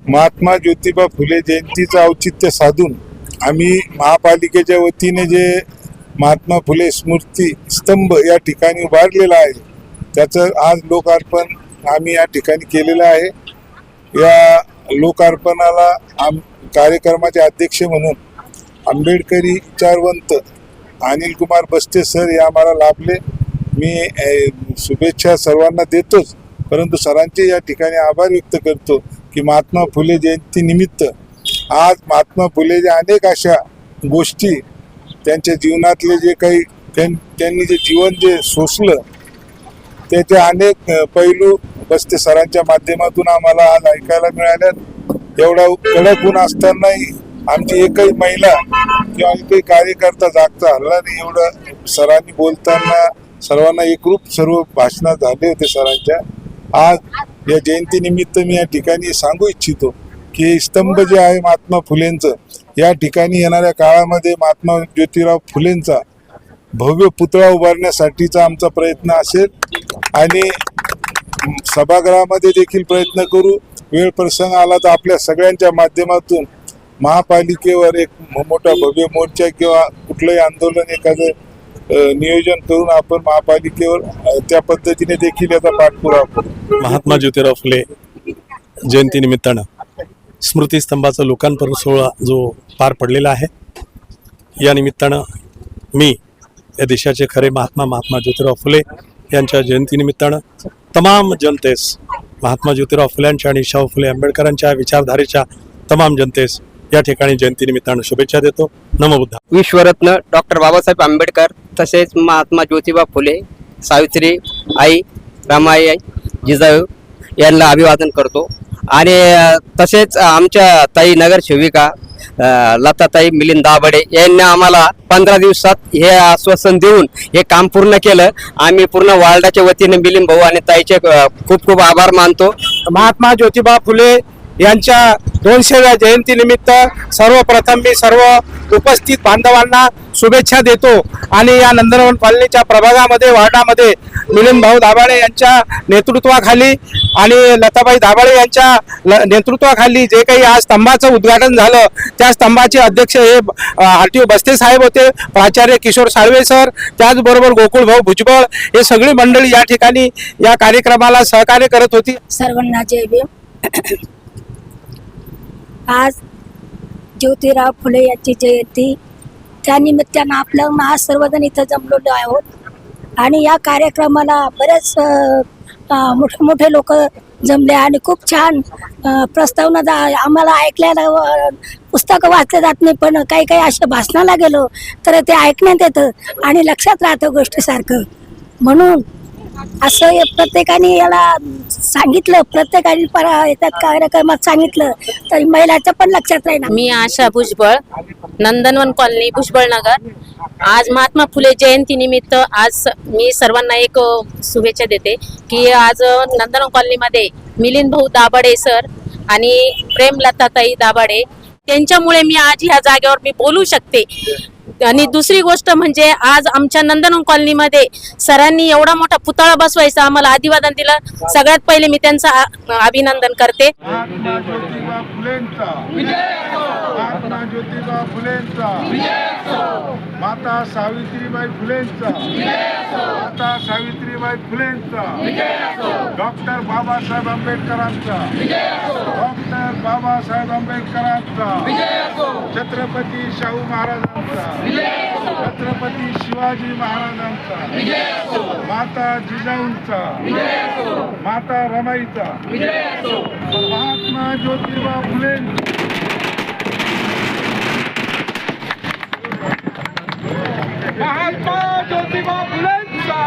महात्मा ज्योतिबा फुले जयंतीचं औचित्य साधून आम्ही महापालिकेच्या वतीने जे महात्मा फुले स्मृती स्तंभ या ठिकाणी उभारलेला आहे त्याचं आज लोकार्पण आम्ही या ठिकाणी केलेलं आहे। या लोकार्पणाला कार्यक्रमाचे अध्यक्ष म्हणून आंबेडकरी विचारवंत अनिल कुमार बस्ते सर हे आम्हाला लाभले। मी शुभेच्छा सर्वांना देतोच, परंतु सरांचे या ठिकाणी आभार व्यक्त करतो की महात्मा फुले जयंती निमित्त आज महात्मा फुलेच्या अनेक अशा गोष्टी त्यांच्या जीवनातले जे काही त्यांनी जे जीवन जे सोसलं त्याचे अनेक पैलू बस्ते सरांच्या माध्यमातून आम्हाला आज ऐकायला मिळाल्यात। एवढा कडक ऊन असतानाही आमची एकही महिला किंवा एकही कार्यकर्ता जागता हल्ला नाही, एवढं सरांनी बोलताना सर्वांना एकरूप सर्व भाषणात झाले होते सरांच्या। आज या जयंतीनिमित्त मी या ठिकाणी सांगू इच्छितो की स्तंभ जे आहे महात्मा फुलेंचं, या ठिकाणी येणाऱ्या काळामध्ये महात्मा ज्योतिराव फुलेंचा भव्य पुतळा उभारण्यासाठीचा आमचा प्रयत्न असेल आणि सभागृहामध्ये देखील प्रयत्न करू। वेळ प्रसंग आला तर आपल्या सगळ्यांच्या माध्यमातून महापालिकेवर एक मोठा भव्य मोर्चा किंवा कुठलंही आंदोलन एखादं नियोजन करून आपण महापालिकेवर त्या पद्धतीने देखील याचा पाठपुरावा करू। महात्मा ज्योतिराव फुले जयंती निमित्तानं स्मृतिस्तंभाचा लोकार्पण सोहळा जो पार पडलेला आहे, या निमित्तानं मी या देशाचे खरे महात्मा ज्योतिराव फुले यांच्या जयंतीनिमित्तानं तमाम जनतेस महात्मा ज्योतिराव फुल्यांच्या आणि शाहू फुले आंबेडकरांच्या विचारधारेच्या तमाम जनतेस या ठिकाणी जयंतीनिमित्तानं शुभेच्छा देतो। नमो बुद्धा। विश्वरत्न डॉक्टर बाबासाहेब आंबेडकर तसेच महात्मा ज्योतिबा फुले, सावित्री आई, रमाई जिजाऊ यांना अभिवादन करतो आणि तसेच आमच्या ताई नगरसेविका लताताई मिलिंद दाभडे यांनी आम्हाला 15 दिवसात हे आश्वासन देऊन हे काम पूर्ण केलं। आम्ही पूर्ण वार्डाच्या वतीने मिलिंद भाऊ आणि ताईचे खूप खूप आभार मानतो। महात्मा ज्योतिबा फुले यांच्या 200व्या जयंतीनिमित्त सर्वप्रथम मी सर्व उपस्थित बांधवांना शुभेच्छा देतो आणि या नंदनवन कॉलनीच्या प्रभागामध्ये वार्डामध्ये मिलिंद भाऊ दाभाडे यांच्या नेतृत्वाखाली आणि लताबाई दाभाडे यांच्या नेतृत्वाखाली जे काही आज स्तंभाचं उद्घाटन झालं त्या स्तंभाचे अध्यक्ष हे RTO बस्ते साहेब होते, प्राचार्य किशोर साळवे सर, त्याचबरोबर गोकुळ भाऊ भुजबळ हे सगळी मंडळी या ठिकाणी या कार्यक्रमाला सहकार्य करत होती। सर्वांना जय भीम। आज ज्योतिराव फुले यांची जयंती, त्या निमित्तानं आपलं आज सर्वजण इथं जमलेलो आहोत आणि या कार्यक्रमाला बरेच मोठे मोठे लोक जमले आणि खूप छान प्रस्तावना आम्हाला ऐकल्याला पुस्तकं वाचले जात नाही, पण काही काही अशा भाषणाला गेलो तर ते ऐकण्यात येतं आणि लक्षात राहतं गोष्टीसारखं। म्हणून असं प्रत्येकाने याला सांगितलं, प्रत्येकाने येतात कार्यक्रमात सांगितलं तरी महिलाचं पण लक्षात राहील। मी आशा भुजबळ, नंदनवन कॉलनी, भुजबळ नगर। आज महात्मा फुले जयंती निमित्त आज मी सर्वांना एक शुभेच्छा देते की आज नंदनवन कॉलनीमध्ये मिलिंद भाऊ दाभाडे सर आणि प्रेमलताताई दाभाडे त्यांच्यामुळे मी आज ह्या जागेवर मी बोलू शकते। आणि दुसरी गोष्ट म्हणजे आज आमच्या नंदनवन कॉलनीमध्ये सरांनी एवढा मोठा पुतळा बसवायचा आम्हाला अभिवादन दिलं। सगळ्यात पहिले मी त्यांचं अभिनंदन करते। महात्मा ज्योतिबा फुलेंचा महात्मा ज्योतिबा फुलेंचा माता सावित्रीबाई फुलेंचा माता सावित्रीबाई फुलेंचा डॉक्टर बाबासाहेब आंबेडकरांचा डॉक्टर बाबासाहेब आंबेडकरांचा छत्रपती शाहू महाराजांचा छत्रपती शिवाजी महाराजांचा माता जिजाऊंचा माता रमाईचा महात्मा ज्योतिबा फुले महात्मा ज्योतिबा फुलेंचा